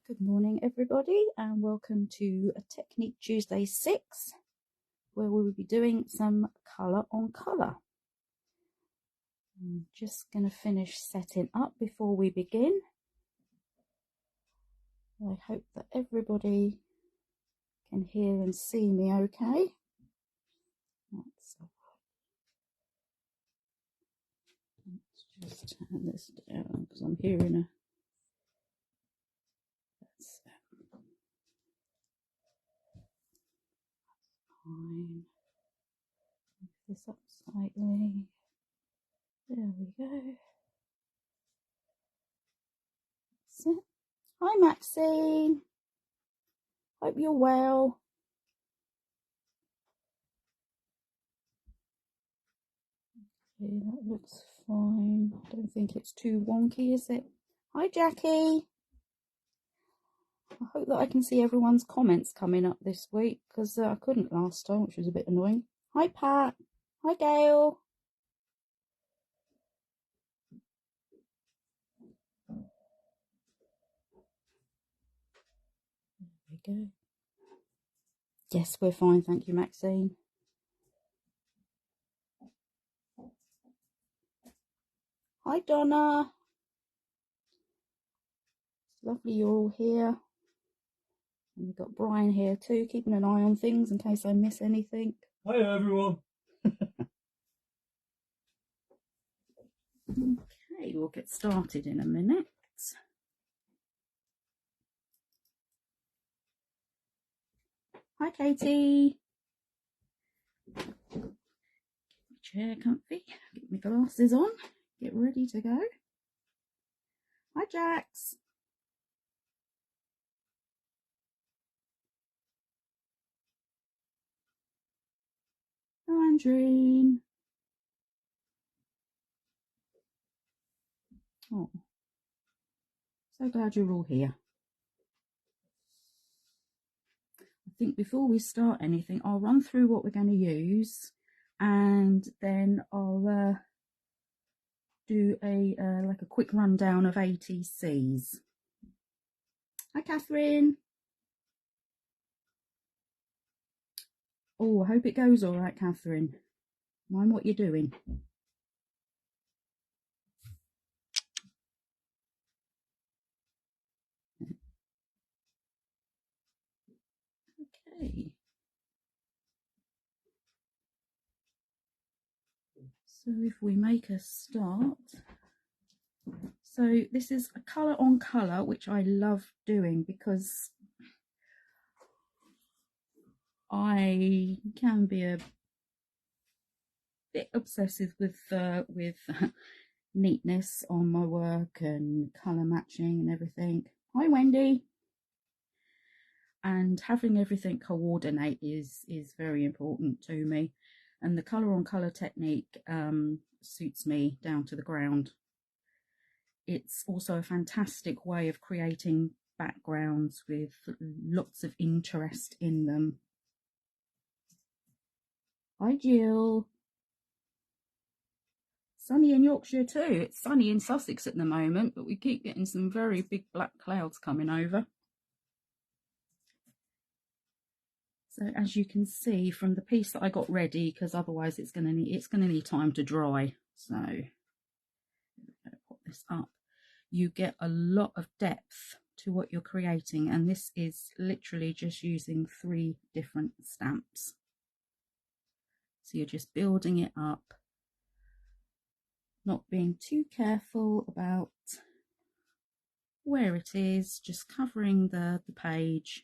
Good morning everybody and welcome to a Technique Tuesday 6 where we will be doing some colour on colour. I'm just going to finish setting up before we begin. I hope that everybody can hear and see me okay. Let's just turn this down because I'm hearing a... That's fine. Move this up slightly. There we go. That's it. Hi Maxine. Hope you're well. Okay, that looks fine. I don't think it's too wonky, is it? Hi Jackie. I hope that I can see everyone's comments coming up this week because I couldn't last time, which was a bit annoying. Hi Pat. Hi Gail. There we go. Yes, we're fine, thank you Maxine. Hi Donna. It's lovely you're all here. And we've got Brian here too, keeping an eye on things in case I miss anything. Hi everyone. Okay, we'll get started in a minute. Hi Katie. Get my chair comfy, get my glasses on, get ready to go. Hi Jax. Hello Andreen. Oh, so glad you're all here. I think before we start anything, I'll run through what we're going to use, and then I'll do a like a quick rundown of ATCs. Hi Catherine. Oh, I hope it goes all right, Catherine. Mind what you're doing. Okay. So if we make a start, so this is a colour on colour, which I love doing because I can be a bit obsessive with neatness on my work and colour matching and everything. Hi Wendy. And having everything coordinate is very important to me, and the colour on colour technique suits me down to the ground. It's also a fantastic way of creating backgrounds with lots of interest in them. Hi Jill. Sunny in Yorkshire too. It's sunny in Sussex at the moment, but we keep getting some very big black clouds coming over. So as you can see from the piece that I got ready, because otherwise it's going to need time to dry. So put this up. You get a lot of depth to what you're creating, and this is literally just using 3 different stamps. So you're just building it up, not being too careful about where it is, just covering the page.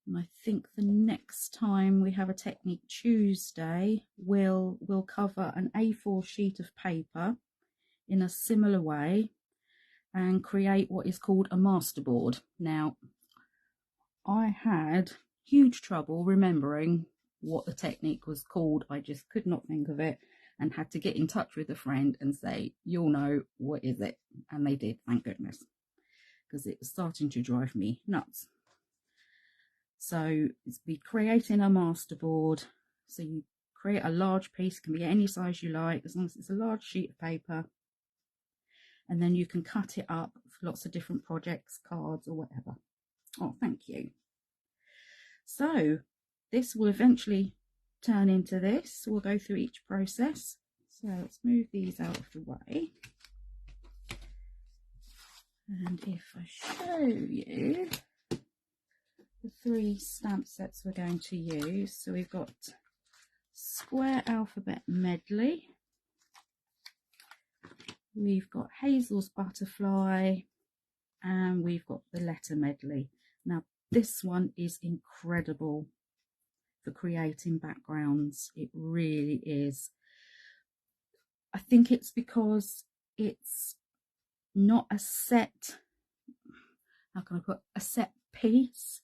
And I think the next time we have a Technique Tuesday, we'll cover an A4 sheet of paper in a similar way and create what is called a masterboard. Now, I had huge trouble remembering what the technique was called. I just could not think of it and had to get in touch with a friend and say, you'll know, what is it? And they did, thank goodness, because it was starting to drive me nuts. So it's be creating a masterboard. So you create a large piece, can be any size you like, as long as it's a large sheet of paper. And then you can cut it up for lots of different projects, cards or whatever. Oh, thank you. So this will eventually turn into this. We'll go through each process. So let's move these out of the way. And if I show you the 3 stamp sets we're going to use, so we've got Square Alphabet Medley, we've got Hazel's Butterfly, and we've got the Letter Medley. Now this one is incredible for creating backgrounds. It really is. I think it's because it's not a set, how can I put, a set piece.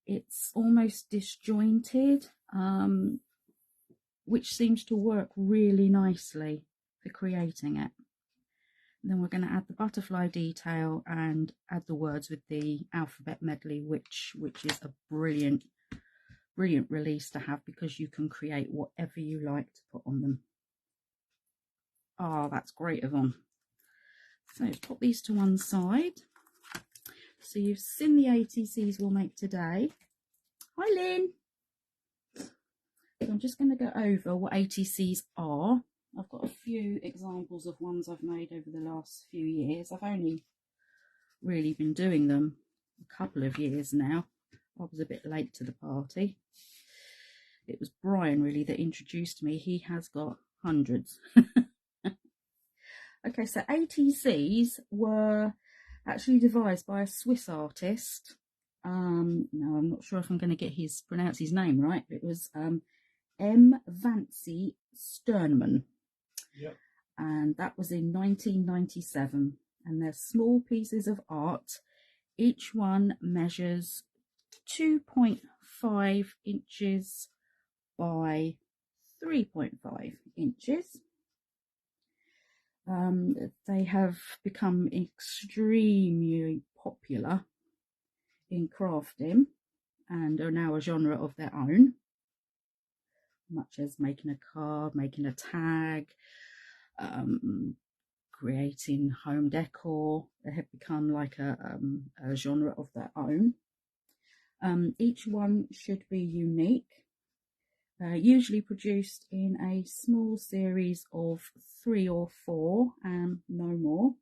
It's almost disjointed, which seems to work really nicely for creating it. And then we're going to add the butterfly detail and add the words with the alphabet medley, which is a brilliant release to have, because you can create whatever you like to put on them. Oh, that's great, Yvonne. So put these to one side. So you've seen the ATCs we'll make today. Hi, Lynn. So I'm just going to go over what ATCs are. I've got a few examples of ones I've made over the last few years. I've only really been doing them a couple of years now. I was a bit late to the party. It was Brian really that introduced me. He has got hundreds. Okay, so ATCs were actually devised by a Swiss artist. Now I'm not sure if I'm going to pronounce his name right. It was M. Vancy Sternman. Yep. And that was in 1997. And they're small pieces of art. Each one measures 2.5 inches by 3.5 inches. They have become extremely popular in crafting and are now a genre of their own, much as making a card, making a tag, creating home decor. They have become like a genre of their own. Each one should be unique. Usually produced in a small series of 3 or 4 and no more.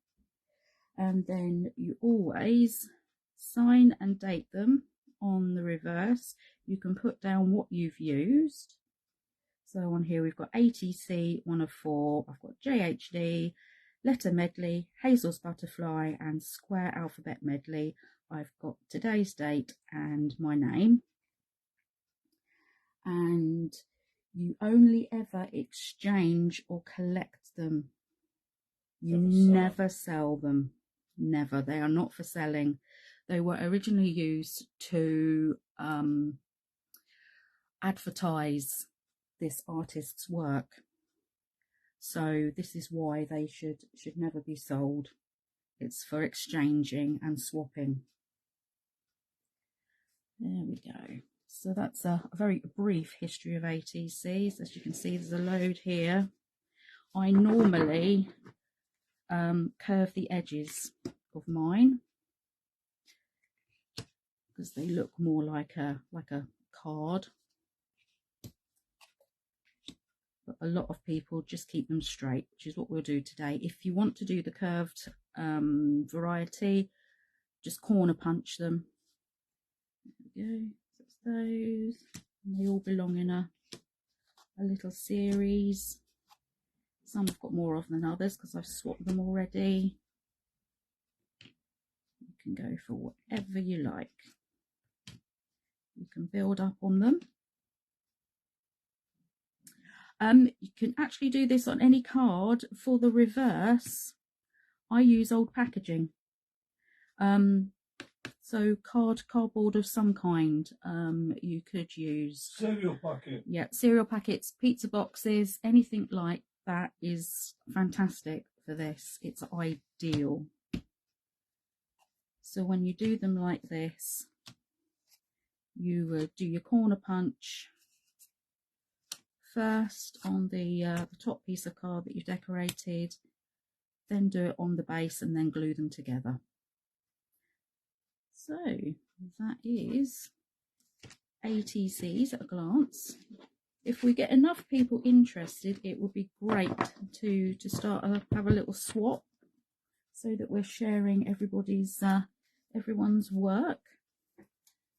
And then you always sign and date them on the reverse. You can put down what you've used. So on here we've got ATC 1 of 4, I've got JHD, Letter Medley, Hazel's Butterfly and Square Alphabet Medley. I've got today's date and my name. And you only ever exchange or collect them. You never sell them. Never. They are not for selling. They were originally used to advertise this artist's work. So this is why they should never be sold. It's for exchanging and swapping. There we go. So that's a very brief history of ATCs. As you can see, there's a load here. I normally curve the edges of mine because they look more like a card. But a lot of people just keep them straight, which is what we'll do today. If you want to do the curved variety, just corner punch them. There we go. Those, and they all belong in a little series. Some I've got more of than others because I've swapped them already. You can go for whatever you like. You can build up on them. You can actually do this on any card. For the reverse, I use old packaging. So cardboard of some kind. You could use cereal packet. Yeah, cereal packets, pizza boxes, anything like that is fantastic for this. It's ideal. So when you do them like this, you do your corner punch first on the top piece of card that you've decorated. then do it on the base and then glue them together. So that is ATCs at a glance. If we get enough people interested, it would be great to start have a little swap, so that we're sharing everyone's work,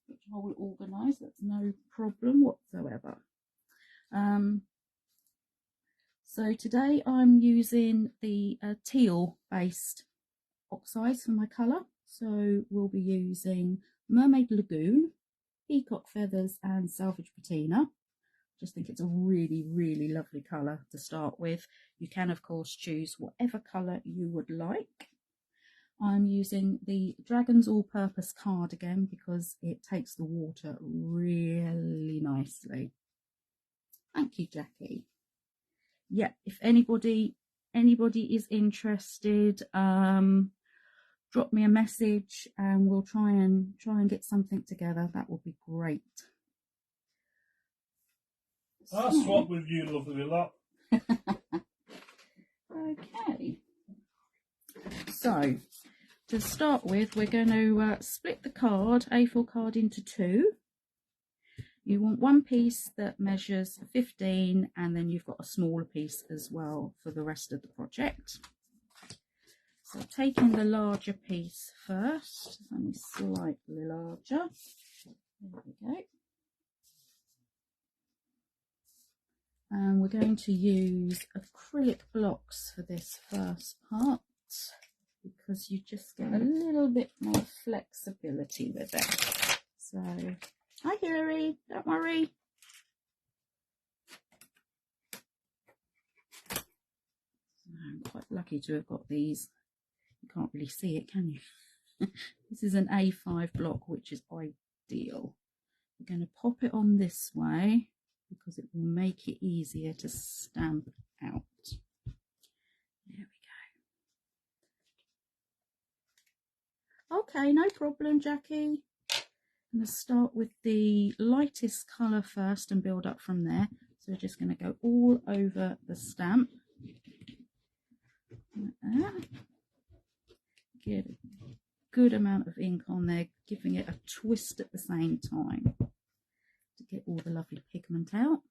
which I will organise. That's no problem whatsoever. So today I'm using the teal based oxides for my colour. So we'll be using Mermaid Lagoon, Peacock Feathers and Salvage Patina. Just think it's a really, really lovely colour to start with. You can of course choose whatever colour you would like. I'm using the Dragon's All-Purpose card again because it takes the water really nicely. Thank you, Jackie. Yeah, if anybody is interested, drop me a message and we'll try and get something together. That will be great. I'll swap with you, lovely lot. Okay. So to start with, we're going to split the card, A4 card, into two. You want one piece that measures 15, and then you've got a smaller piece as well for the rest of the project. So taking the larger piece first, only slightly larger. There we go. And we're going to use acrylic blocks for this first part, because you just get a little bit more flexibility with it. So, hi Hilary, don't worry. I'm quite lucky to have got these. You can't really see it, can you? This is an A5 block, which is ideal. We're going to pop it on this way because it will make it easier to stamp out. There we go. Okay, no problem, Jackie. I'm going to start with the lightest colour first and build up from there. So we're just going to go all over the stamp. Like that. Get a good amount of ink on there, giving it a twist at the same time to get all the lovely pigment out.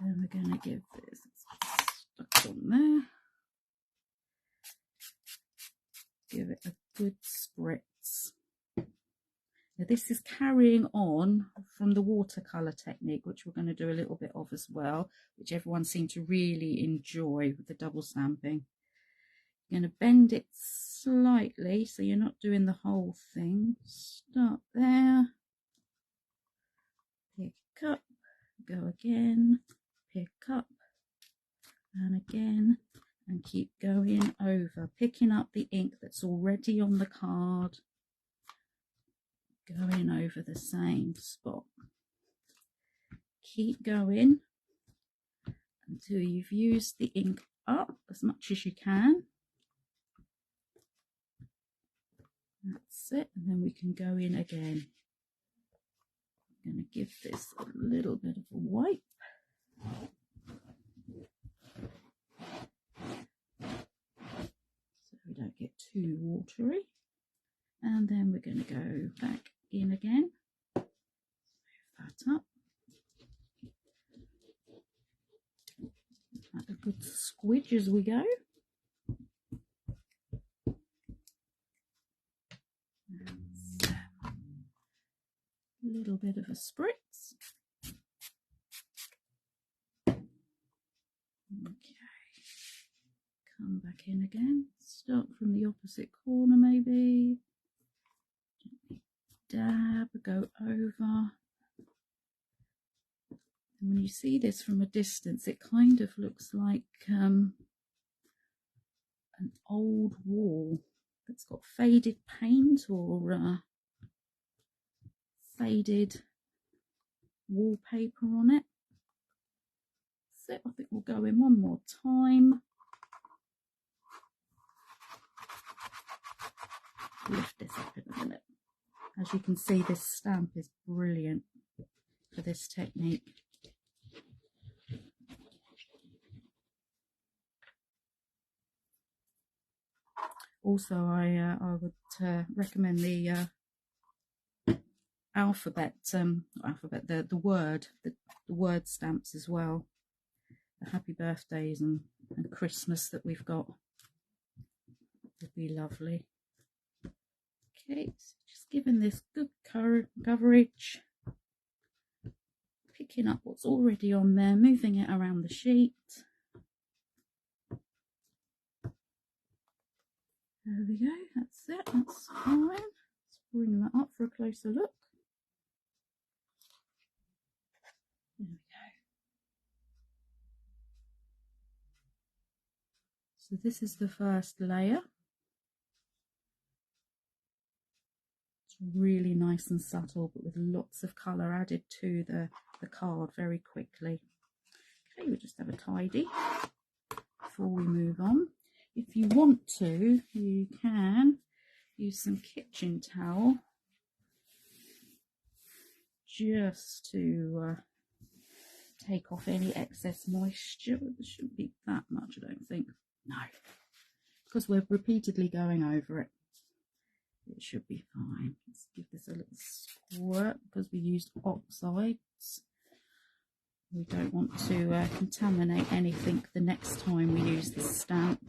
And we're going to give this stuck on there. Give it a good spritz. Now this is carrying on from the watercolour technique, which we're going to do a little bit of as well, which everyone seemed to really enjoy with the double stamping. You're going to bend it slightly so you're not doing the whole thing. Start there, pick up, go again, pick up and again, and keep going over, picking up the ink that's already on the card, going over the same spot. Keep going until you've used the ink up as much as you can. That's it, and then we can go in again. I'm going to give this a little bit of a wipe. So we don't get too watery. And then we're going to go back in again. Move that up. Like a good squidge as we go. A little bit of a spritz. Okay, come back in again, start from the opposite corner maybe, gently dab, go over. And when you see this from a distance, it kind of looks like an old wall that's got faded paint or faded wallpaper on it. So I think we'll go in one more time. Lift this up in a minute. As you can see, this stamp is brilliant for this technique. Also, I would recommend the the word stamps as well. The happy birthdays and Christmas that we've got would be lovely. Okay, so just giving this good coverage, picking up what's already on there, moving it around the sheet. There we go, that's it, that's fine. Let's bring that up for a closer look. There we go. So this is the first layer. It's really nice and subtle, but with lots of colour added to the card very quickly. Okay, we'll just have a tidy before we move on. If you want to, you can use some kitchen towel just to take off any excess moisture. There shouldn't be that much, I don't think. No, because we're repeatedly going over it. It should be fine. Let's give this a little squirt because we used oxides. We don't want to contaminate anything the next time we use the stamp.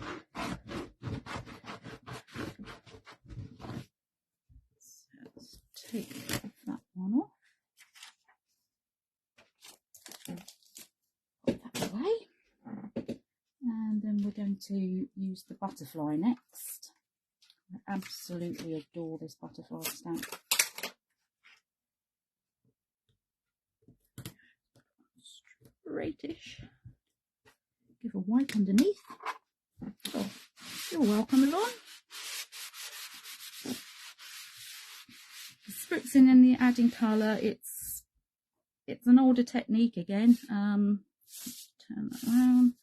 So let's take that one off. Put that away. And then we're going to use the butterfly next. I absolutely adore this butterfly stamp. Straightish. Give a wipe underneath. Oh, you're welcome, Yvonne. The spritzing and the adding colour, it's an older technique again. Turn that around.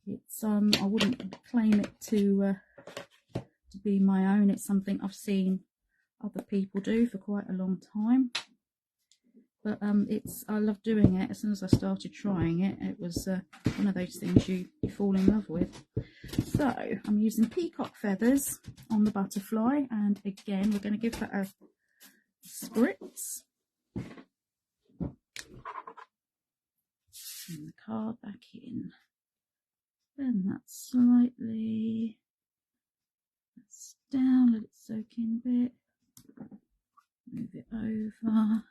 It's I wouldn't claim it to be my own. It's something I've seen other people do for quite a long time. But I love doing it. As soon as I started trying it, it was one of those things you fall in love with. So I'm using peacock feathers on the butterfly, and again we're going to give that a spritz. And the card back in. Bend that slightly. That's down, let it soak in a bit. Move it over.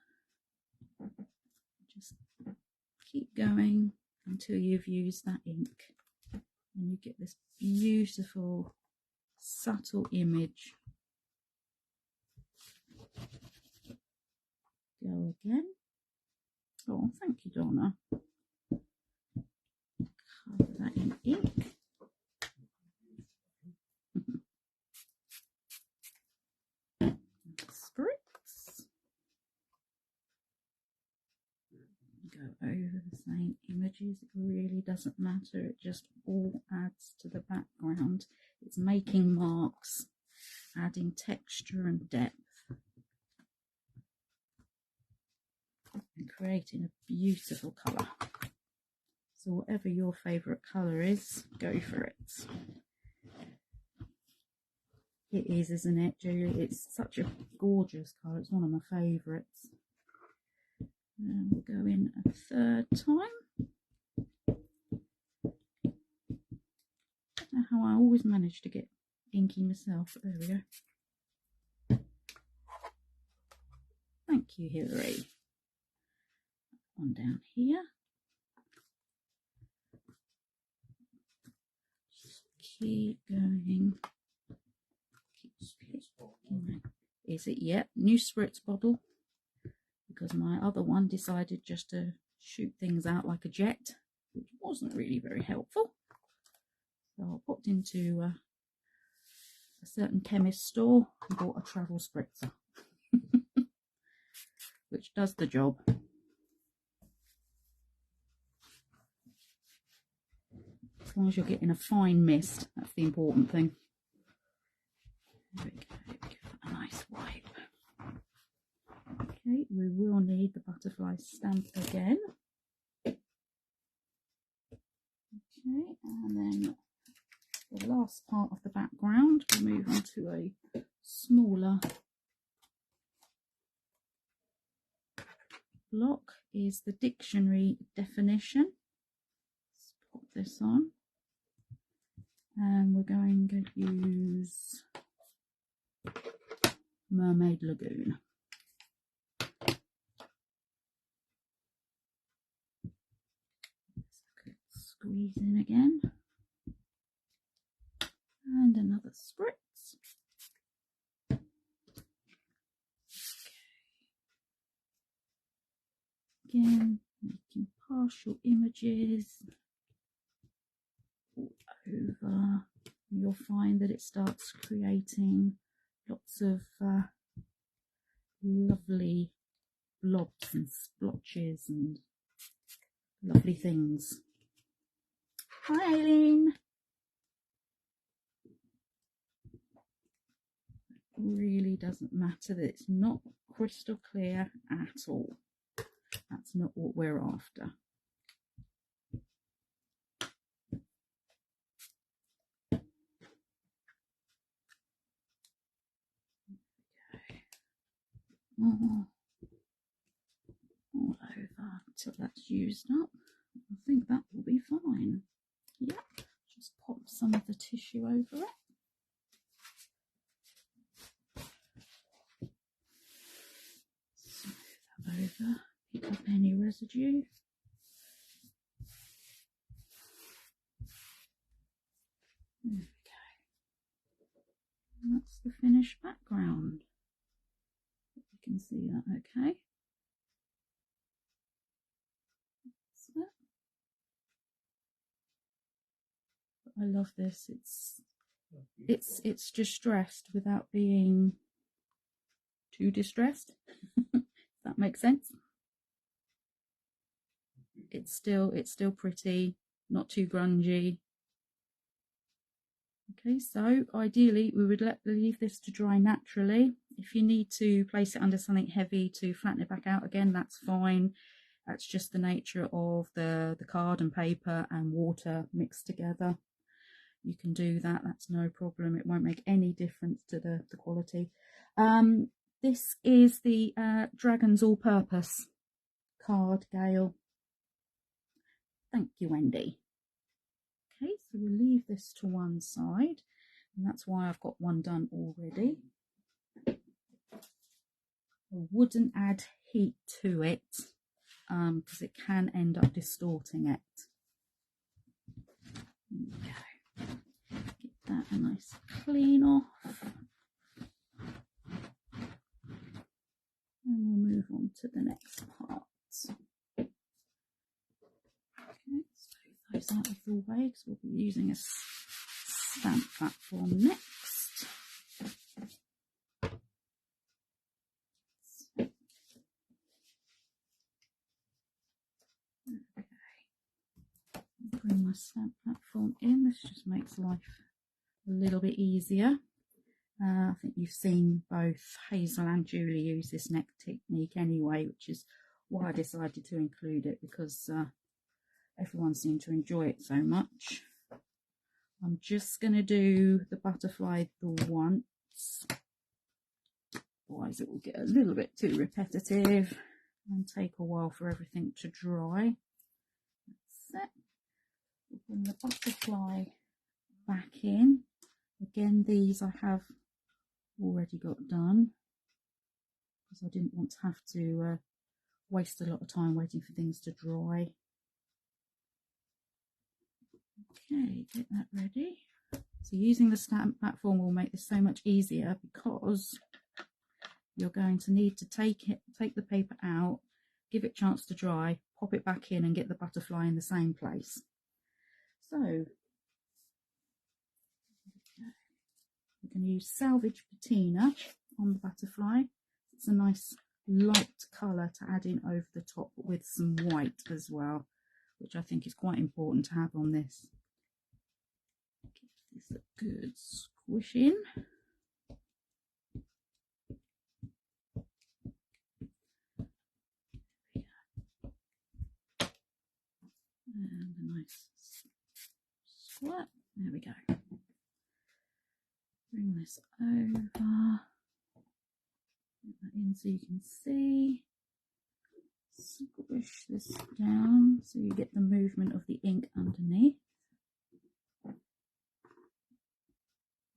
Just keep going until you've used that ink. And you get this beautiful, subtle image. Go again. Oh, thank you, Donna. Cover that in ink. Spritz. Go over the same images. It really doesn't matter. It just all adds to the background. It's making marks, adding texture and depth, and creating a beautiful colour. So whatever your favourite colour is, go for it. It is, isn't it, Julie? It's such a gorgeous colour. It's one of my favourites. And we'll go in a third time. I don't know how I always manage to get inky myself, but there we go. Thank you, Hilary. One down here. Just keep going. Is it yet? New spritz bottle, because my other one decided just to shoot things out like a jet, which wasn't really very helpful. So I popped into a certain chemist store and bought a travel spritzer, which does the job. As long as you're getting a fine mist, that's the important thing. There we go. Give that a nice wipe. Okay, we will need the butterfly stamp again. Okay, and then the last part of the background. We'll move on to a smaller block, is the dictionary definition. Let's pop this on, and we're going to use Mermaid Lagoon. Squeeze in again, and another spritz. Okay. Again, making partial images all over. You'll find that it starts creating lots of lovely blobs and splotches and lovely things. Hi, Aileen. It really doesn't matter that it's not crystal clear at all. That's not what we're after. Okay. All over until that's used up. I think that will be fine. Yep, just pop some of the tissue over it. Smooth that over, pick up any residue. There we go. And that's the finished background. You can see that okay. That's it. I love this. It's distressed without being too distressed. If that makes sense. It's still pretty, not too grungy. Okay, so ideally we would leave this to dry naturally. If you need to place it under something heavy to flatten it back out again, that's fine. That's just the nature of the card and paper and water mixed together. You can do that, that's no problem. It won't make any difference to the quality. This is the Dragons All-Purpose card, Gail. Thank you, Wendy. Okay, so we'll leave this to one side, and that's why I've got one done already. I wouldn't add heat to it because it can end up distorting it. Okay. Get that a nice clean off. And we'll move on to the next part. Okay, so those out of the way because we'll be using a stamp platform next. Okay. Bring my stamp platform in. This just makes life a little bit easier. I think you've seen both Hazel and Julie use this neck technique anyway, which is why I decided to include it, because everyone seemed to enjoy it so much. I'm just going to do the butterfly the once, otherwise it will get a little bit too repetitive and take a while for everything to dry. That's it. We'll bring the butterfly back in. Again, these I have already got done because I didn't want to have to waste a lot of time waiting for things to dry. Okay, get that ready. So using the stamp platform will make this so much easier because you're going to need to take the paper out, give it a chance to dry, pop it back in and get the butterfly in the same place. So we're going to use Salvage Patina on the butterfly. It's a nice light colour to add in over the top with some white as well, which I think is quite important to have on this. Give this a good squish in. And a nice squirt. There we go. this over. Get that in so you can see. Squish this down so you get the movement of the ink underneath.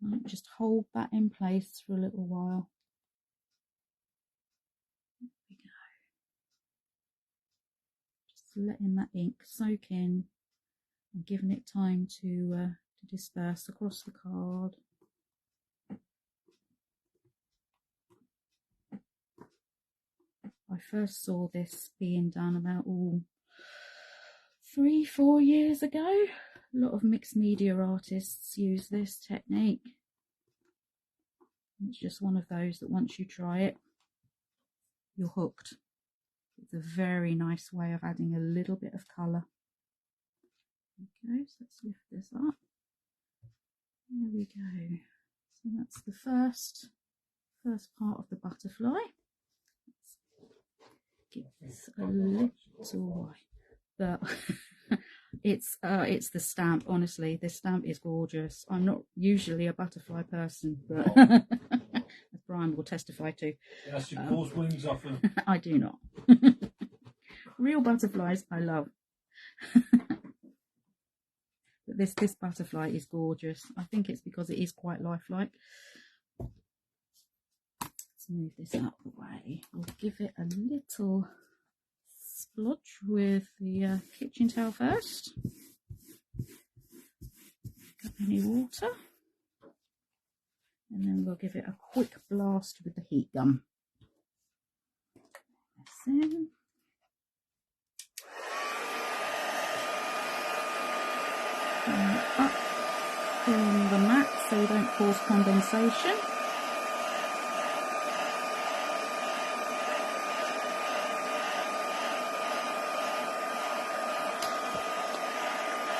And just hold that in place for a little while. There we go. Just letting that ink soak in and giving it time to disperse across the card. I first saw this being done about 3-4 years ago. A lot of mixed media artists use this technique. It's just one of those that once you try it, you're hooked. It's a very nice way of adding a little bit of colour. Okay, so let's lift this up. There we go. So that's the first part of the butterfly. Give this a little white. It's the stamp. Honestly, this stamp is gorgeous. I'm not usually a butterfly person, but as Brian will testify to. Yes, you pulls wings off them. I do not. Real butterflies I love. But this butterfly is gorgeous. I think it's because it is quite lifelike. Let's move this out of the way. We'll give it a little splodge with the kitchen towel first. Pick up any water. And then we'll give it a quick blast with the heat gun. This in. Up on the mat so you don't cause condensation.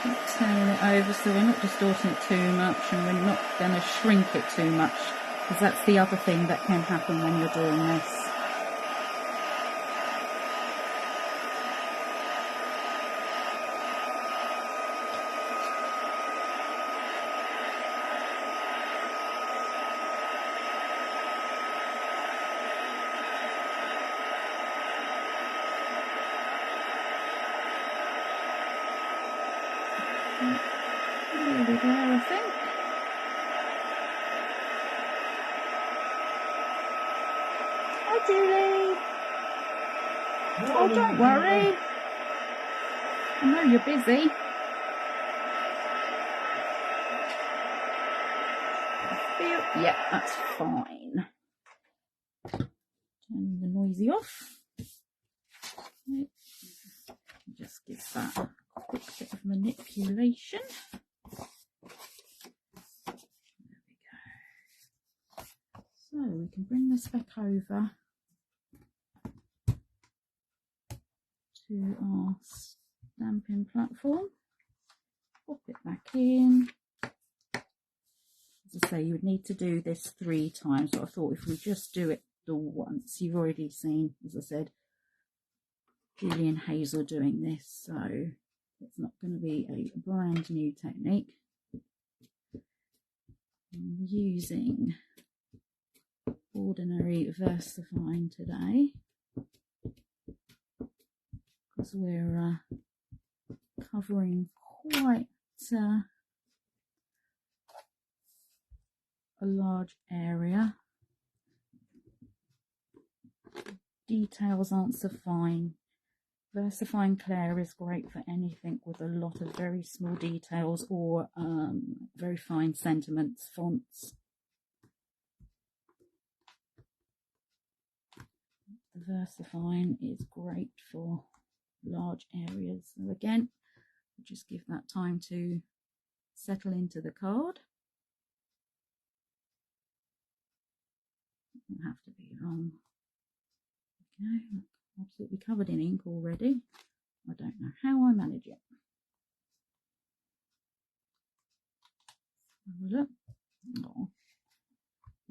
Keep turning it over so we're not distorting it too much and we're not going to shrink it too much, because that's the other thing that can happen when you're doing this. Nearly there, I think. Hi, Julie. Oh, don't worry. I know you're busy. Yeah, that's fine. Turn the noisy off. Just give that a quick bit of manipulation. There we go. So we can bring this back over to our stamping platform. Pop it back in. As I say, you would need to do this 3 times, but I thought if we just do it the once, you've already seen, as I said, Julie and Hazel doing this, so it's not going to be a brand new technique. I'm using ordinary VersaFine today because we're covering quite a large area. Details aren't so fine. VersaFine Claire is great for anything with a lot of very small details or very fine sentiments, fonts. The VersaFine is great for large areas. So again, just give that time to settle into the card. Doesn't have to be long. Okay. Absolutely covered in ink already. I don't know how I manage it. Have a look. Oh,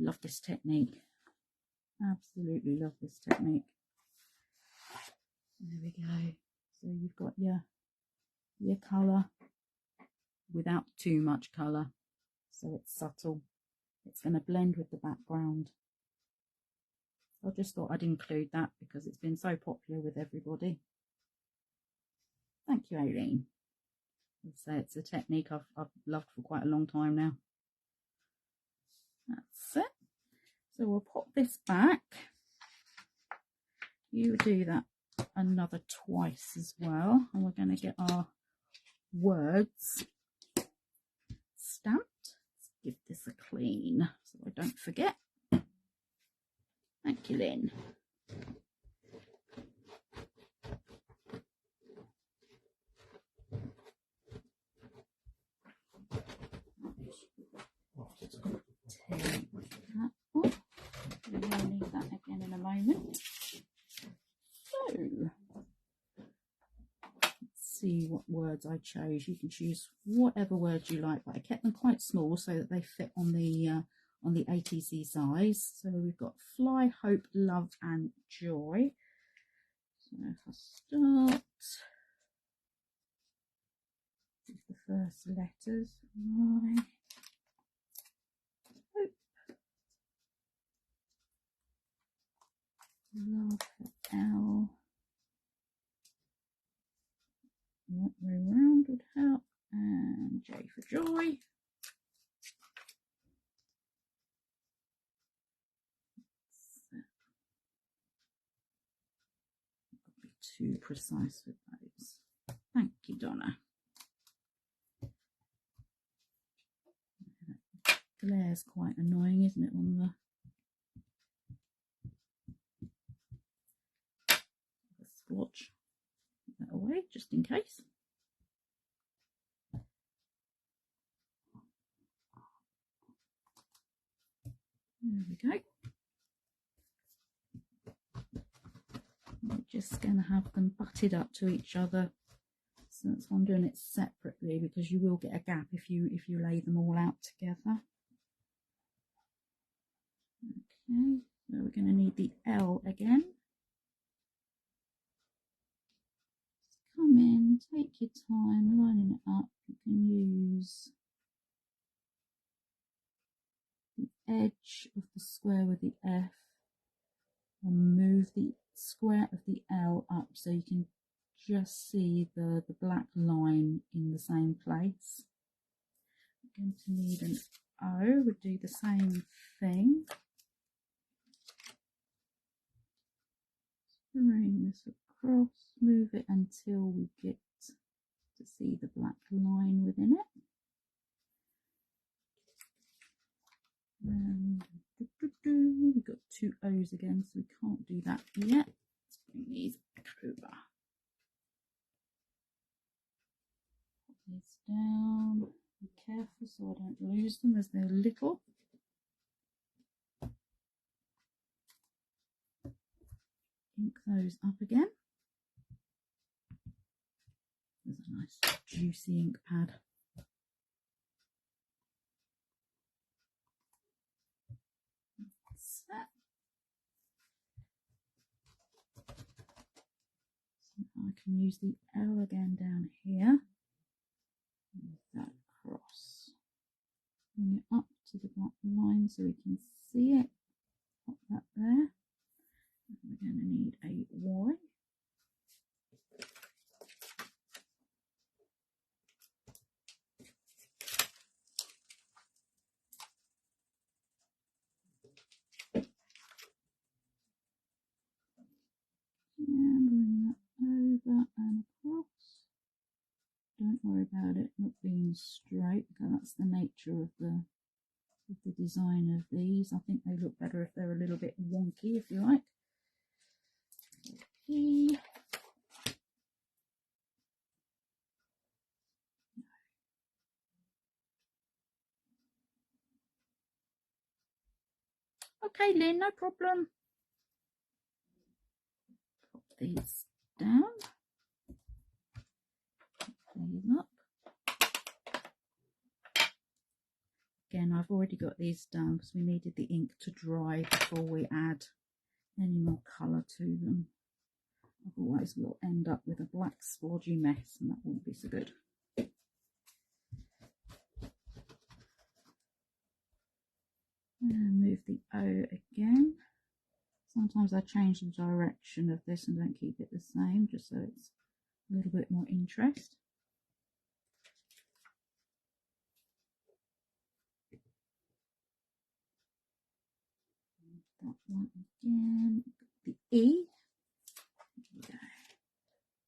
love this technique. Absolutely love this technique. There we go. So you've got your colour without too much colour, so it's subtle. it's going to blend with the background. I just thought I'd include that because it's been so popular with everybody. Thank you, Aileen. So it's a technique I've loved for quite a long time now. That's it. So we'll pop this back. You do that another twice as well, and we're going to get our words stamped. Let's give this a clean so I don't forget. Thank you, Lynn. Take that off. We'll need that again in a moment. So, let's see what words I chose. You can choose whatever words you like, but I kept them quite small so that they fit on the ATC size. So we've got fly, hope, love, and joy. So if I start with the first letters, fly, hope, love for L, right way round would help, and J for joy. Be too precise with those. Thank you, Donna. Glare's quite annoying, isn't it, on the splotch? Put that away just in case. There we go. We're just going to have them butted up to each other. So that's why I'm doing it separately, because you will get a gap if you lay them all out together. Okay, so we're going to need the L again. Just come in, take your time lining it up. You can use the edge of the square with the F and move the square of the L up so you can just see the black line in the same place. We're going to need an O. We'll do the same thing. Bring this across, move it until we get to see the black line within it. And we've got two O's again, so we can't do that yet. Let's bring these back over. Put these down. Be careful so I don't lose them as they're little. Ink those up again. There's a nice juicy ink pad. That's that. So I can use the L again down here. Move that across. Bring it up to the black line so we can see it. Pop that there. And we're going to need a Y. And bring that over and across. Don't worry about it not being straight, because that's the nature of the design of these. I think they look better if they're a little bit wonky, if you like. Okay, Lynn, no problem. Pop these down. Pop these up. Again, I've already got these done because we needed the ink to dry before we add any more colour to them. Otherwise we'll end up with a black splodgy mess and that wouldn't be so good. with the O again. Sometimes I change the direction of this and don't keep it the same, just so it's a little bit more interest. That one again. The E. There we go.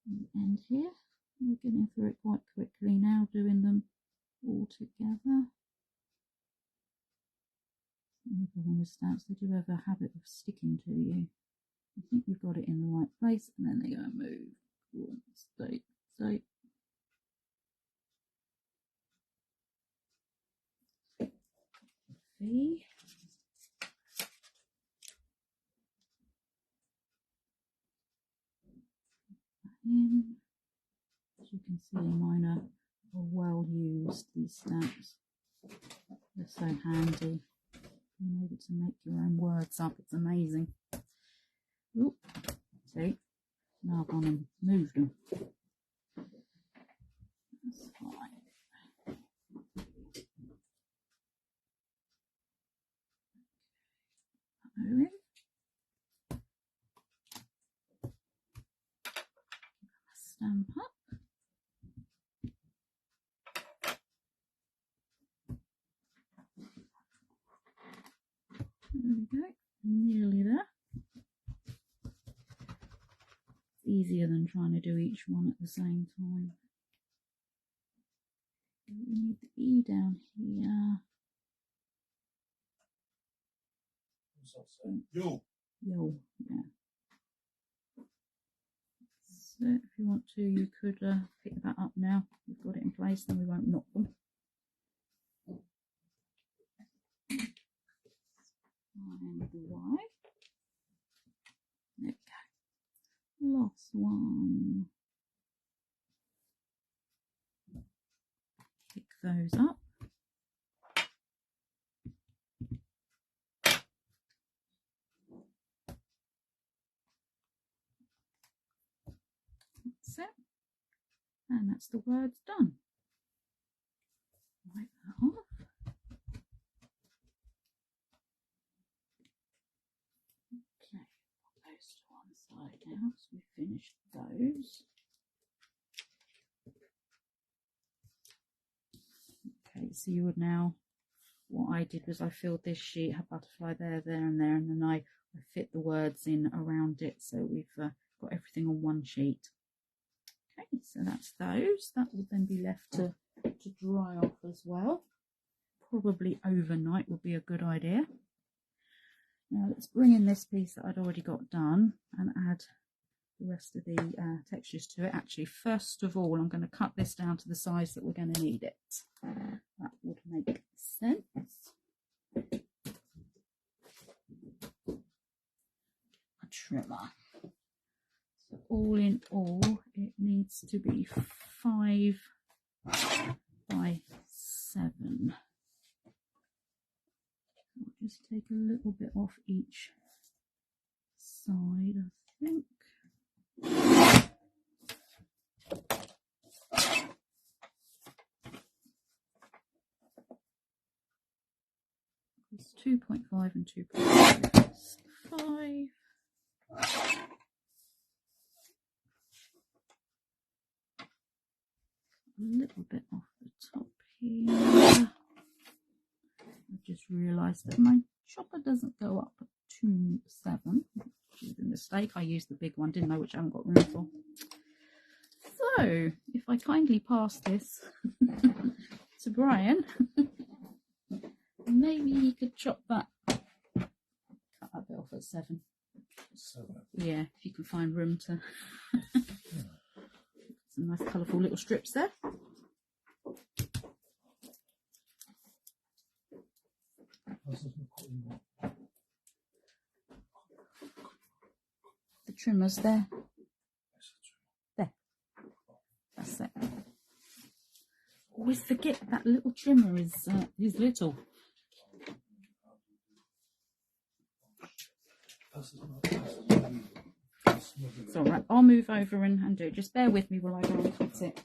And the end here. We're getting through it quite quickly now, doing them all together. People with stamps, they do have a habit of sticking to you. You think you've got it in the right place, and then they go and move. Stay. V. In. As you can see, mine are well used, these stamps. They're so handy. Being able to make your own words up, it's amazing. Oop, see, now I've gone and moved them. That's fine. In. Stamp up. There we go, nearly there. It's easier than trying to do each one at the same time. We need the E down here. Yo, yeah. So if you want to, you could pick that up now. We've got it in place, then we won't knock them. And the Y. There we go. Last one. Pick those up. That's it. And that's the words done. Wipe that off. Okay, put those to one side now, so we've finished those. Okay, so you would now, what I did was I filled this sheet, had butterfly there, and there, and then I fit the words in around it, so we've got everything on one sheet. Okay, so that's those. That will then be left to dry off as well. Probably overnight would be a good idea. Now let's bring in this piece that I'd already got done and add the rest of the textures to it. Actually, first of all, I'm going to cut this down to the size that we're going to need it. That would make sense. A trimmer. So all in all, it needs to be 5 by 7. I'll just take a little bit off each side, I think. It's 2.5 and 2.5. 5. A little bit off the top here. I've just realised that my chopper doesn't go up to 7, which is a mistake. I used the big one, didn't know which I haven't got room for. So, if I kindly pass this to Brian, maybe he could chop that, cut that bit off at 7. 7. Yeah, if you can find room to. Some nice colourful little strips there. The trimmer's there. There. That's it. Always forget that little trimmer is little. It's all right. I'll move over and do it. Just bear with me while I go and cut it.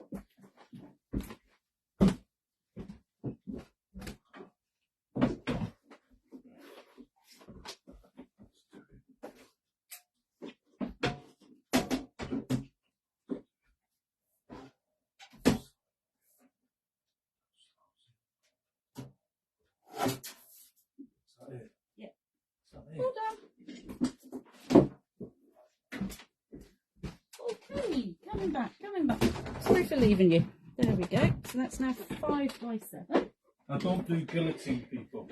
that it? Yeah. Is that it? Well done. Okay, coming back. Sorry for leaving you. There we go. So that's now 5 by 7. I don't do guillotine people.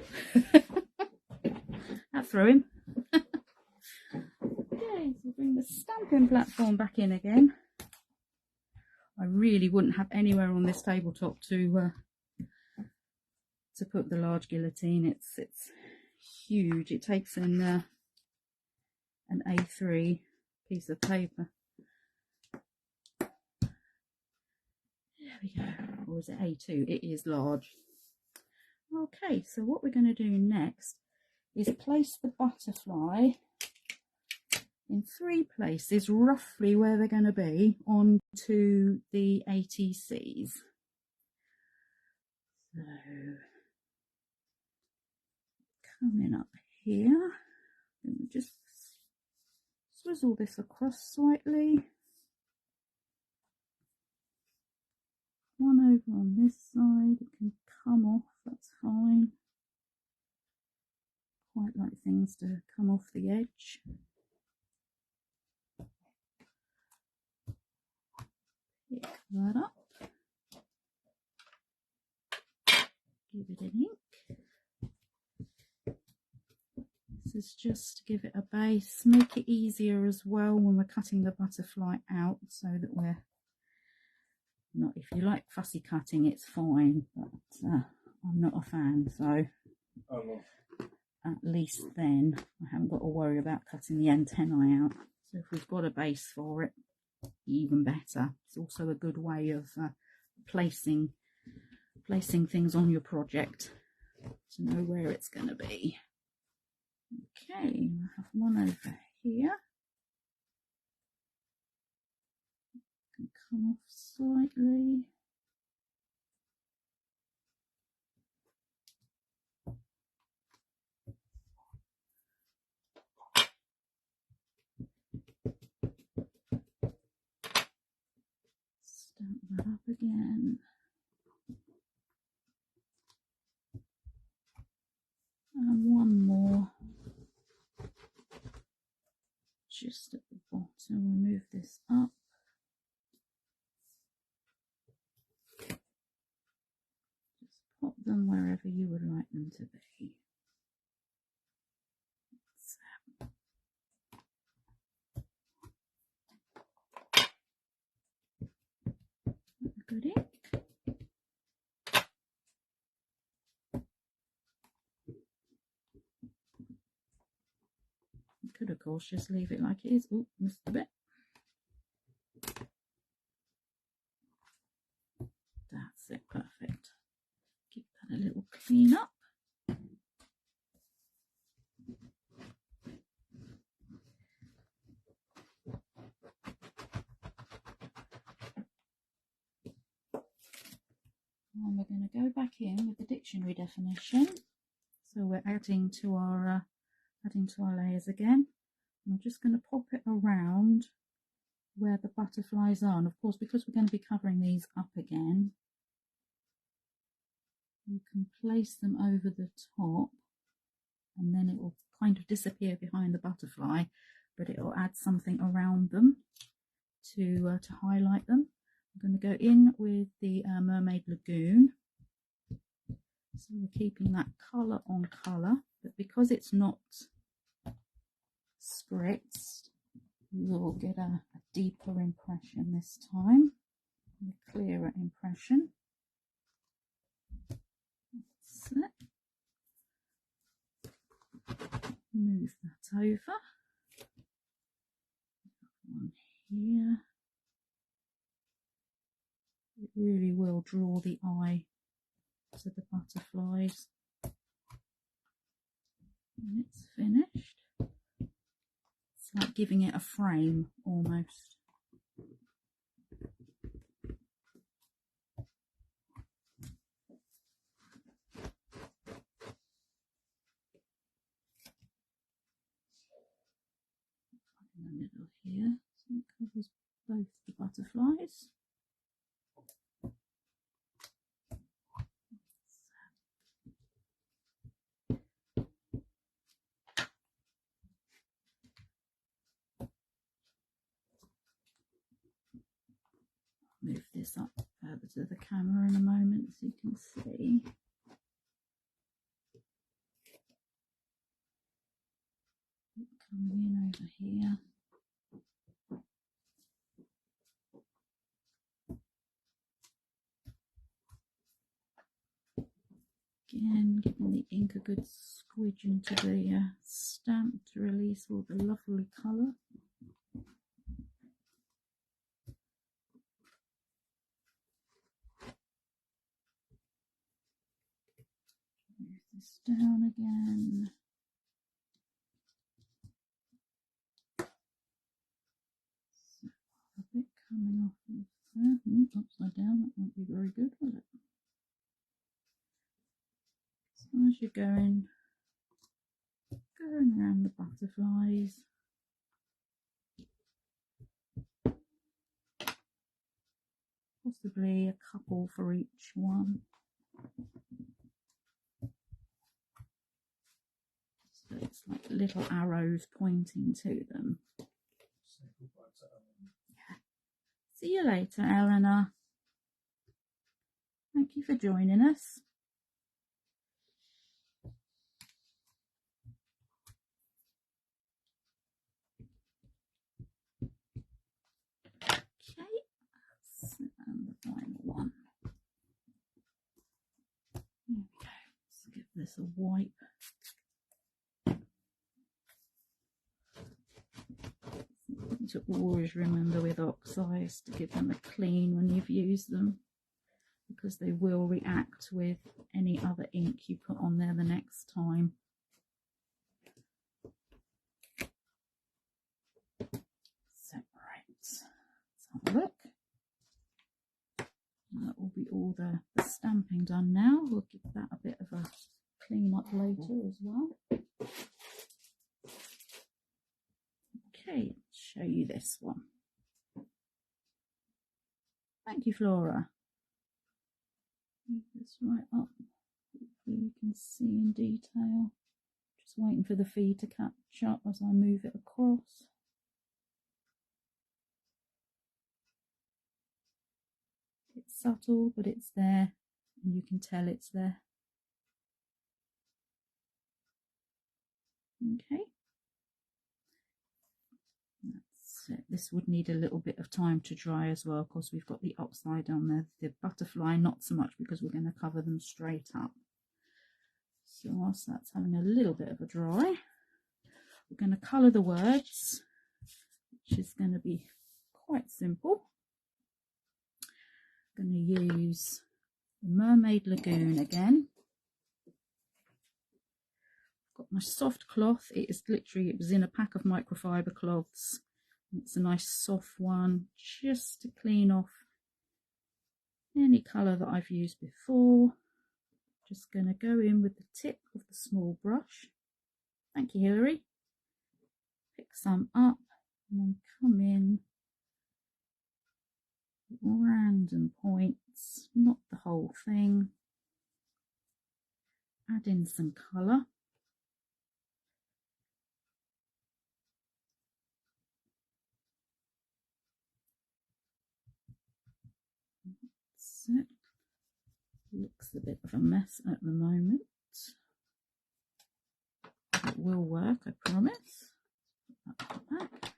That threw him. Okay, so bring the stamping platform back in again. I really wouldn't have anywhere on this tabletop to put the large guillotine. It's huge. It takes an A3 piece of paper. There we go. Or is it A2? It is large. Okay, so what we're going to do next is place the butterfly in 3 places, roughly where they're going to be, onto the ATCs. So, coming up here, and just swizzle this across slightly. One over on this side, it can come off, that's fine. Quite like things to come off the edge. Pick that up. Give it an ink. This is just to give it a base, make it easier as well when we're cutting the butterfly out, so that we're not, if you like fussy cutting, it's fine, but I'm not a fan, so at least then I haven't got to worry about cutting the antennae out. So if we've got a base for it, even better. It's also a good way of placing things on your project to know where it's going to be. Okay, I have one over here. Can come off slightly. Stamp that up again. And one more. Just at the bottom, we'll move this up. Just pop them wherever you would like them to be. Good ink. You could of course just leave it like it is. Oh, missed a bit. That's it, perfect. Give that a little clean up. And we're going to go back in with the dictionary definition. So we're adding to our layers again. And I'm just going to pop it around where the butterflies are. And of course, because we're going to be covering these up again, you can place them over the top, and then it will kind of disappear behind the butterfly, but it will add something around them to highlight them. I'm going to go in with the Mermaid Lagoon. So we're keeping that colour on colour, but because it's not spritzed, you will get a deeper impression this time, a clearer impression. That's it. Move that over. One here. It really will draw the eye to the butterflies. And it's finished. It's like giving it a frame almost. In the middle here, so it covers both the butterflies. to the camera in a moment so you can see. Coming in over here. Again, giving the ink a good squidge into the stamp to release all the lovely colour. Move this down again. So a bit coming off of there. Upside down, that won't be very good, will it? So as you're going around the butterflies, possibly a couple for each one. So it's like little arrows pointing to them. Yeah. See you later, Eleanor. Thank you for joining us. Okay, and the final one. There we go. Let's give this a wipe. To always remember with oxides to give them a clean when you've used them, because they will react with any other ink you put on there the next time. So right, let's have a look. That will be all the stamping done now. We'll give that a bit of a clean up later as well. Okay, let's show you this one. Thank you, Flora. Move this right up. Hopefully you can see in detail. Just waiting for the feed to catch up as I move it across. It's subtle, but it's there, and you can tell it's there. Okay. That's it. This would need a little bit of time to dry as well. Of course, we've got the upside on there. The butterfly, not so much, because we're going to cover them straight up. So whilst that's having a little bit of a dry, we're going to colour the words, which is going to be quite simple. I'm going to use the Mermaid Lagoon again. I've got my soft cloth. It was in a pack of microfiber cloths. It's a nice soft one, just to clean off any colour that I've used before. Just going to go in with the tip of the small brush. Thank you, Hilary. Pick some up and then come in at random points, not the whole thing. Add in some colour. That's it. Looks a bit of a mess at the moment. It will work, I promise. Put that back.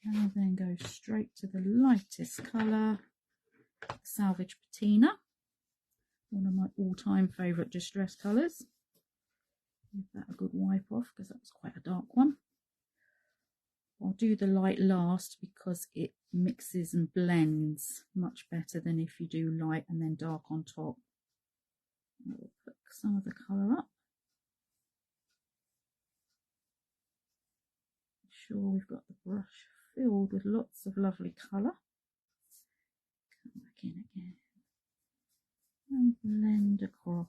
And I'll then go straight to the lightest colour, Salvage Patina, one of my all-time favourite distress colours. Give that a good wipe off because that was quite a dark one. I'll do the light last because it mixes and blends much better than if you do light and then dark on top. I'll put some of the colour up. Make sure we've got the brush filled with lots of lovely colour. Come back in again and blend across.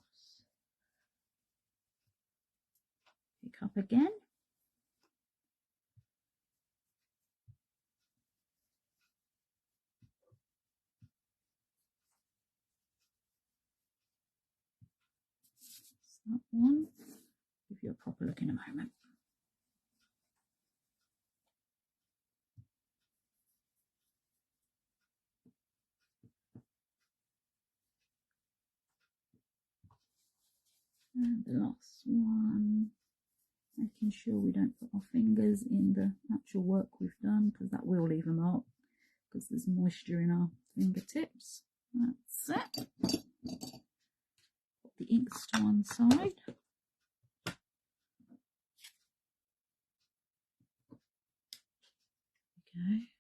Pick up again. That one. Give you a proper look in a moment. And the last one, making sure we don't put our fingers in the actual work we've done, because that will leave a mark because there's moisture in our fingertips. That's it. Put the inks to one side. Okay,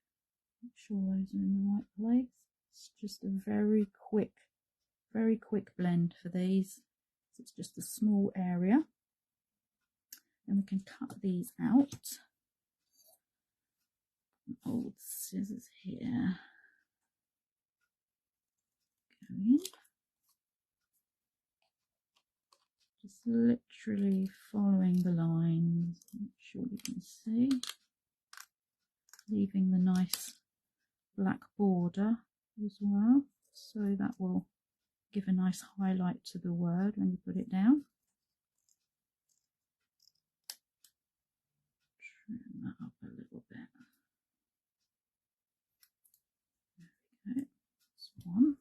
make sure those are in the right place. It's just a very quick blend for these. So it's just a small area. Then we can cut these out. Old scissors here. Go in. Just literally following the lines. Make sure you can see. Leaving the nice black border as well. So that will give a nice highlight to the word when you put it down. Trim that up a little bit. There we go. That's one.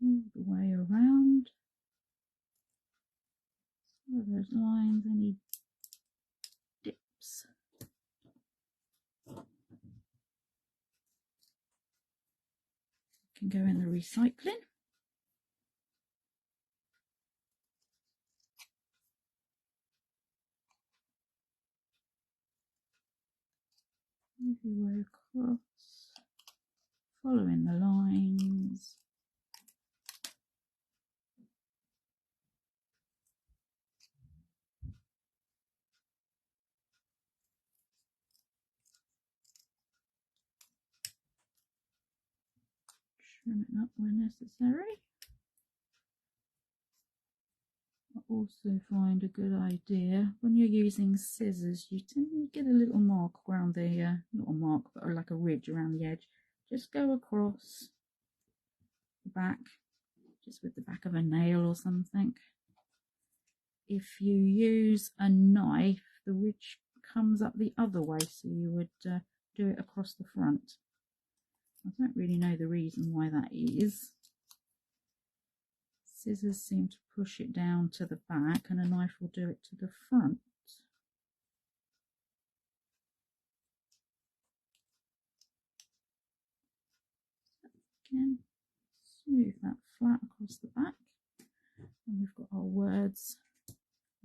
All the way around. So those lines, any dips. Can go in the recycling. Move your way across, following the lines. Trim it up where necessary. I also find a good idea when you're using scissors, you tend to get a little mark around the, not a mark, but like a ridge around the edge. Just go across the back, just with the back of a nail or something. If you use a knife, the ridge comes up the other way, so you would do it across the front. I don't really know the reason why that is. Scissors seem to push it down to the back and a knife will do it to the front. Again, smooth that flat across the back. And we've got our words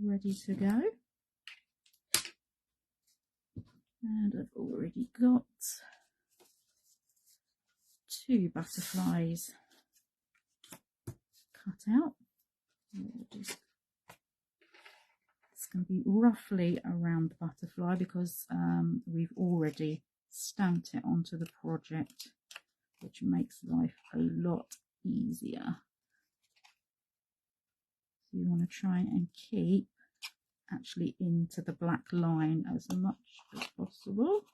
ready to go. And I've already got 2 butterflies cut out. It's going to be roughly around the butterfly because we've already stamped it onto the project, which makes life a lot easier. So you want to try and keep actually into the black line as much as possible.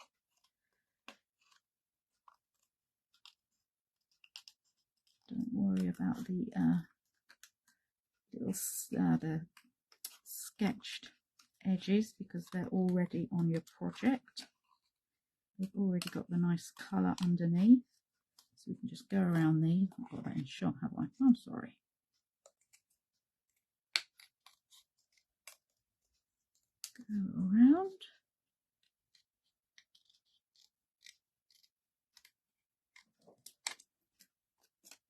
Don't worry about the the sketched edges because they're already on your project. We've already got the nice colour underneath, so we can just go around these. I've got that in shot, have I? I'm sorry. Go around.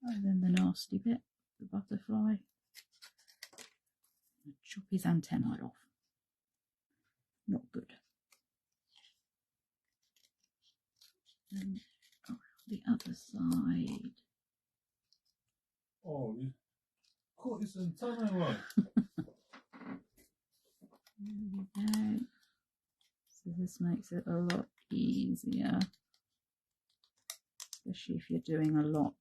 And then the nasty bit, the butterfly. Chop his antennae off. Not good. And around the other side. Oh, you caught his antennae right. There we go. So this makes it a lot easier, especially if you're doing a lot.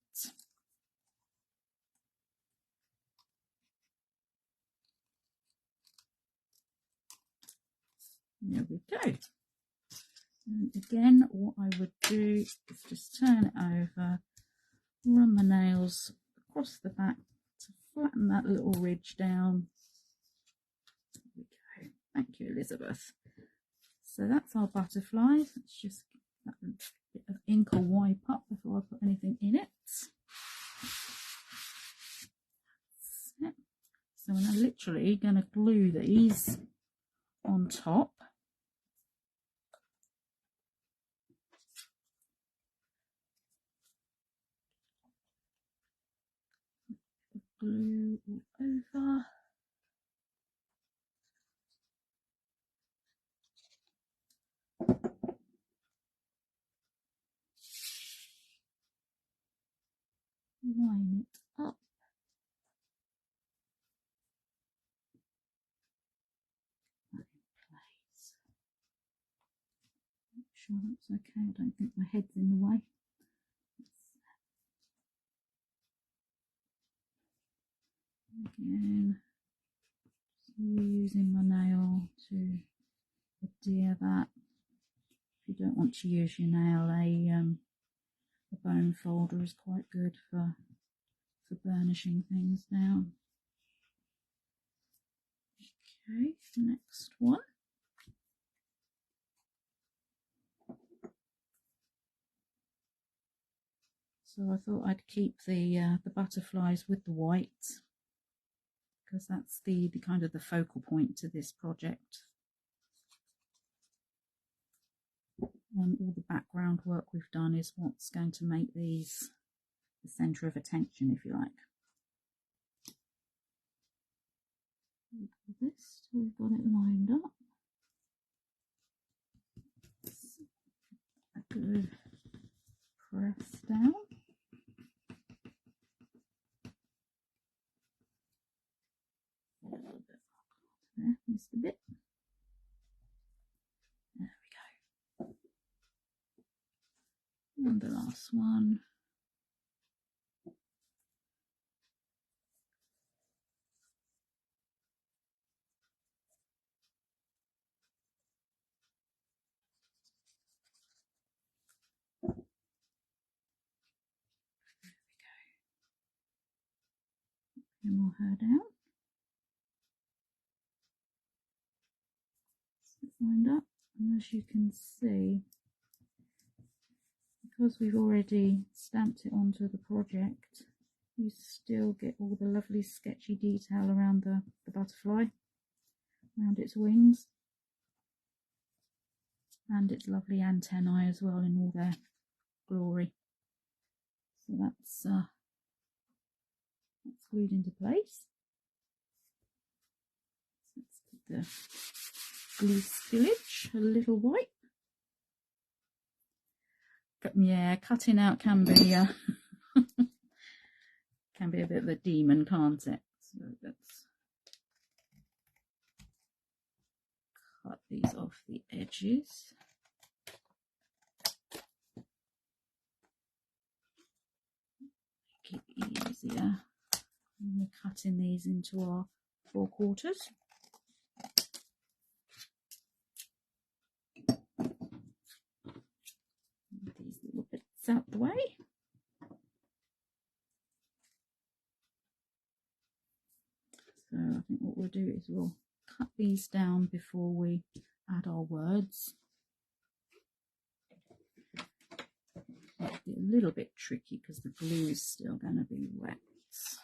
There we go. And again, what I would do is just turn it over, run my nails across the back to flatten that little ridge down. There we go. Thank you, Elizabeth. So that's our butterfly. Let's just get that bit of ink or wipe up before I put anything in it. So I'm literally going to glue these on top. Glue all over. Line it up. That in place. Make sure that's okay. I don't think my head's in the way. Again, just using my nail to adhere that. If you don't want to use your nail, a bone folder is quite good for burnishing things down. Okay, next one. So I thought I'd keep the butterflies with the white, because that's the kind of the focal point to this project. And all the background work we've done is what's going to make these the centre of attention, if you like. This till we've got it lined up. A good press down. A little bit there, missed a bit. There we go. And the last one. More her down. It's lined up, and as you can see, because we've already stamped it onto the project, you still get all the lovely sketchy detail around the butterfly, around its wings, and its lovely antennae as well in all their glory. So that's glued into place. So let's put the glue spillage, a little wipe. Yeah, cutting out can be can be a bit of a demon, can't it? So let's cut these off the edges. Make it easier. And we're cutting these into our 4/4. These little bits out the way. So I think what we'll do is we'll cut these down before we add our words. Might be a little bit tricky because the glue is still going to be wet. Let's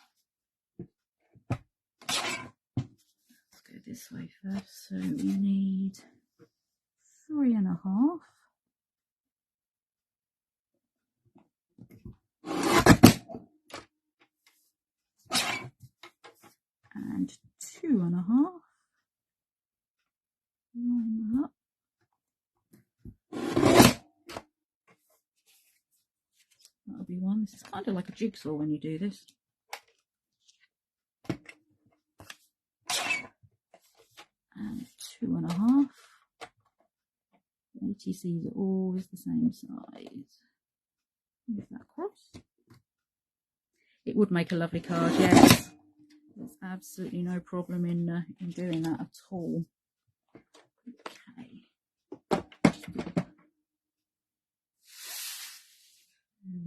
go this way first. So we need 3.5. And 2.5. Line that up. That'll be one. This is kind of like a jigsaw when you do this. And 2.5. ATCs are always the same size. Move that across. It would make a lovely card, yes. There's absolutely no problem in doing that at all. Okay.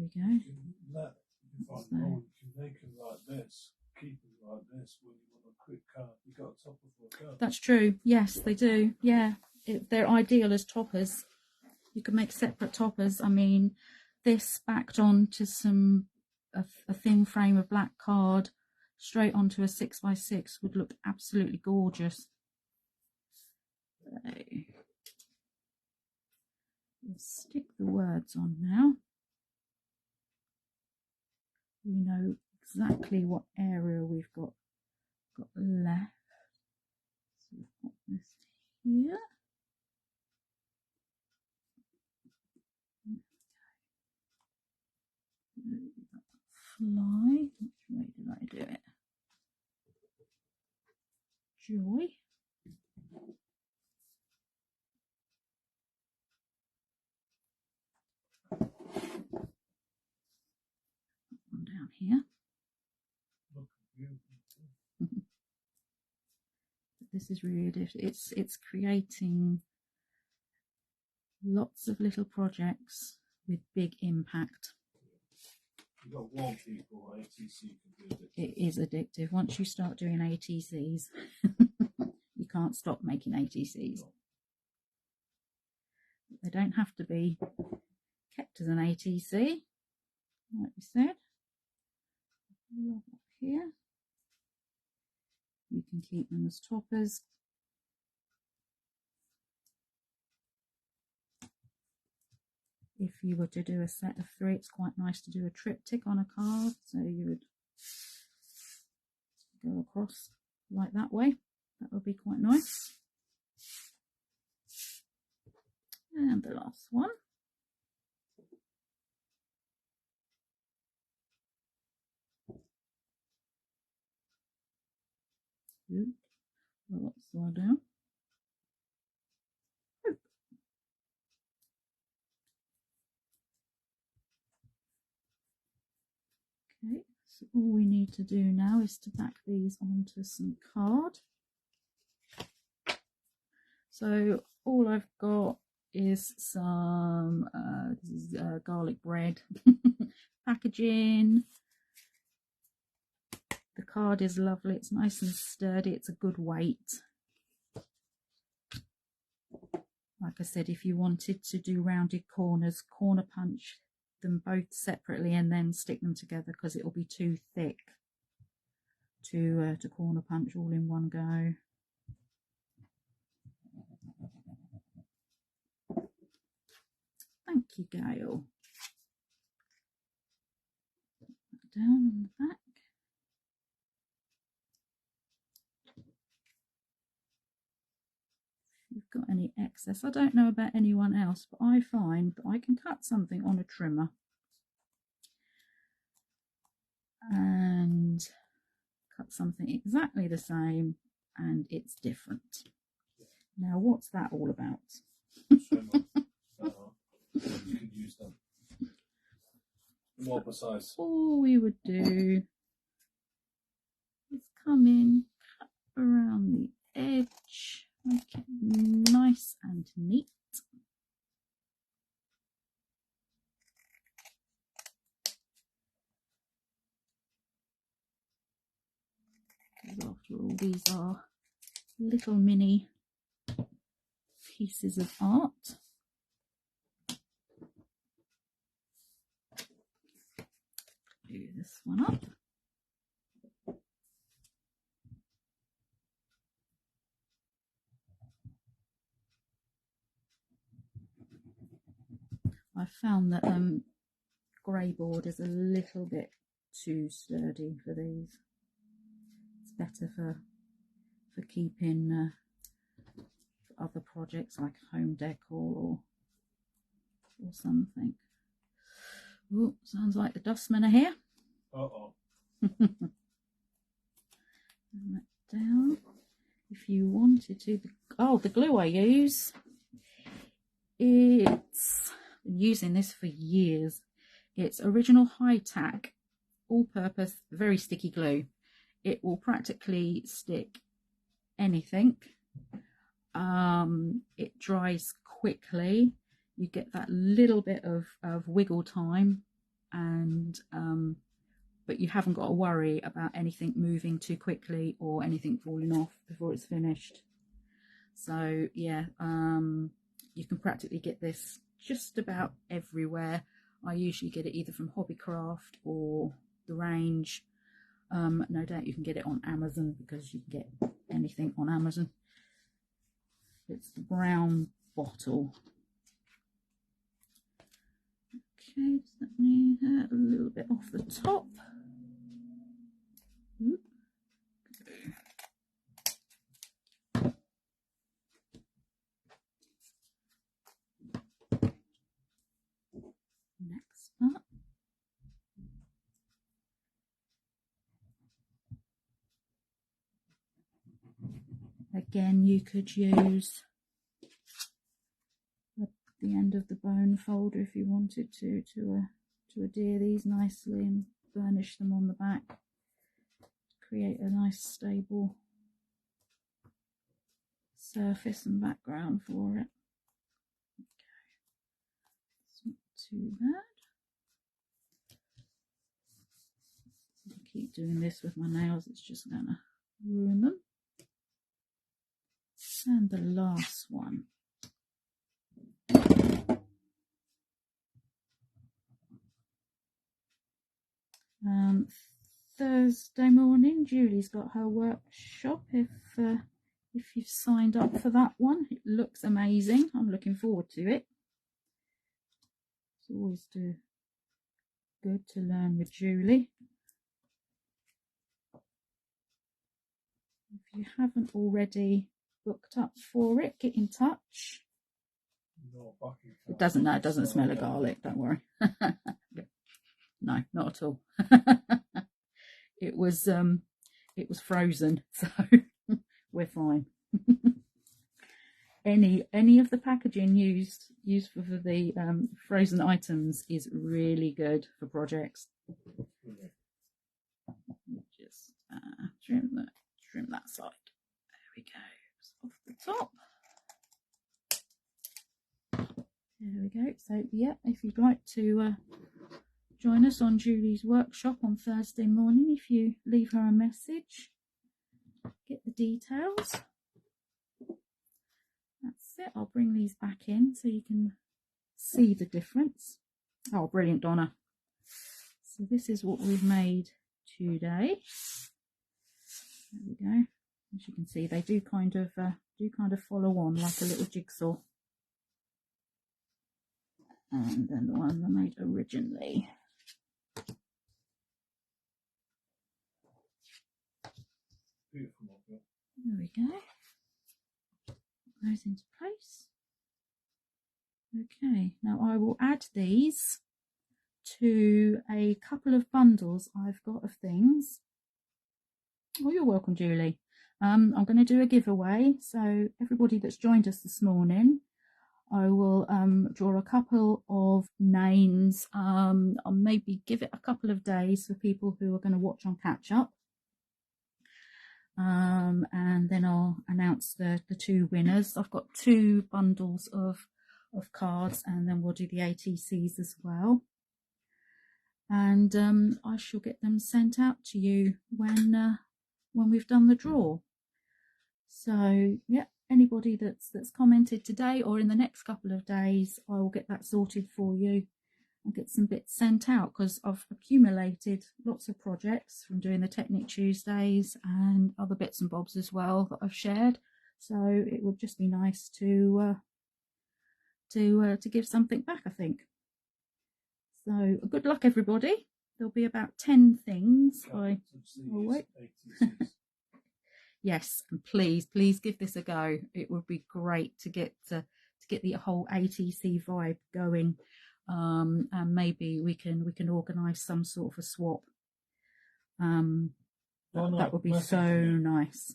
we go. That, if I'm So- wrong, you can make them like this, keep them like this when you want a quick card. You've got a topper for a card. That's true. Yes, they do. Yeah, they're ideal as toppers. You can make separate toppers. I mean, this backed on to a thin frame of black card, straight onto a 6x6 would look absolutely gorgeous. So, we'll stick the words on now. We know exactly what area we've got left. So we've got this here. Fly. Which way did I do it? Joy. One down here. Look, you. This is really it's creating lots of little projects with big impact. You've got one people, ATC can do it. It is addictive. Once you start doing ATCs, you can't stop making ATCs. They don't have to be kept as an ATC, like we said. Up here. You can keep them as toppers. If you were to do a set of 3, it's quite nice to do a triptych on a card. So you would go across like that way. That would be quite nice. And the last one. Well, upside down. Okay, so all we need to do now is to back these onto some card. So all I've got is some garlic bread packaging. The card is lovely, it's nice and sturdy, it's a good weight. Like I said, if you wanted to do rounded corners, corner punch them both separately and then stick them together, because it will be too thick to corner punch all in one go. Thank you, Gail. Down on the back. If you've got any excess, I don't know about anyone else, but I find that I can cut something on a trimmer and cut something exactly the same and it's different. Now what's that all about? You can use them. More precise. All we would do is come in, cut around the edge, make it nice and neat. Because after all, these are little mini pieces of art. Do this one up. I found that grey board is a little bit too sturdy for these. It's better for keeping for other projects like home decor or something. Oh, sounds like the dustmen are here. Uh-oh. That down. If you wanted to, the glue I use, it's been using this for years. It's Original High Tack, all-purpose, very sticky glue. It will practically stick anything. It dries quickly. You get that little bit of wiggle time, and but you haven't got to worry about anything moving too quickly or anything falling off before it's finished. So yeah, you can practically get this just about everywhere. I usually get it either from Hobbycraft or the range. No doubt you can get it on Amazon, because you can get anything on Amazon. It's the brown bottle. Okay, just let me a little bit off the top. Oop. Next up. Again, you could use the end of the bone folder if you wanted to adhere these nicely and burnish them on the back. Create a nice stable surface and background for it. Okay, it's not too bad. If I keep doing this with my nails, it's just gonna ruin them. And the last one. Thursday morning, Julie's got her workshop. If you've signed up for that one, it looks amazing. I'm looking forward to it. It's always good to learn with Julie. If you haven't already booked up for it, get in touch. It doesn't smell of garlic, don't worry. No, not at all. It was frozen, so we're fine. Any of the packaging used for the frozen items is really good for projects. Just trim that side. There we go. It's off the top. There we go. So yeah, if you'd like to join us on Julie's workshop on Thursday morning, if you leave her a message, get the details. That's it. I'll bring these back in so you can see the difference. Oh, brilliant, Donna. So this is what we've made today. There we go. As you can see, they do kind of follow on like a little jigsaw. And then the ones I made originally. Beautiful. There we go. Put those into place. Okay, now I will add these to a couple of bundles I've got of things. Oh, you're welcome, Julie. I'm going to do a giveaway, so everybody that's joined us this morning, I will draw a couple of names. I'll maybe give it a couple of days for people who are going to watch on catch up, and then I'll announce the two winners. I've got 2 bundles of cards, and then we'll do the ATCs as well. And I shall get them sent out to you when we've done the draw. So yeah, anybody that's commented today or in the next couple of days, I will get that sorted for you and get some bits sent out, because I've accumulated lots of projects from doing the Technique Tuesdays and other bits and bobs as well that I've shared. So it would just be nice to give something back, I think. So good luck, everybody. There'll be about 10 things. Oh wait. Yes, and please give this a go. It would be great to get the whole ATC vibe going, and maybe we can organise some sort of a swap. That would be so nice.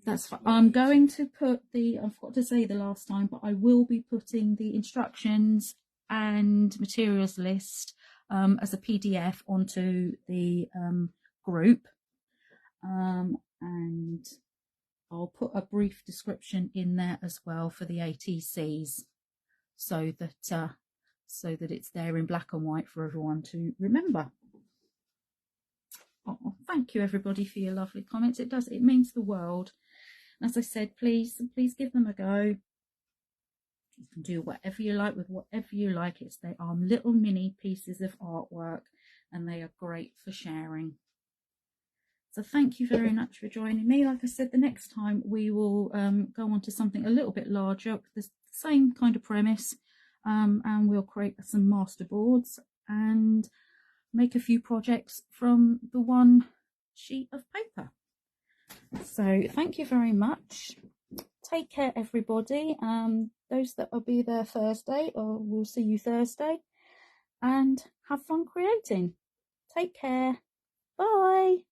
That's fine. I'm going to put I forgot to say the last time, but I will be putting the instructions and materials list as a PDF onto the group, and I'll put a brief description in there as well for the ATCs. so that it's there in black and white for everyone to remember. Oh, thank you everybody for your lovely comments. It means the world. As I said, please give them a go. You can do whatever you like with whatever you like. They are little mini pieces of artwork, and they are great for sharing. So thank you very much for joining me. Like I said, the next time we will go on to something a little bit larger, the same kind of premise, and we'll create some master boards and make a few projects from the one sheet of paper. So thank you very much. Take care, everybody. Those that will be there Thursday, or we'll see you Thursday, and have fun creating. Take care. Bye.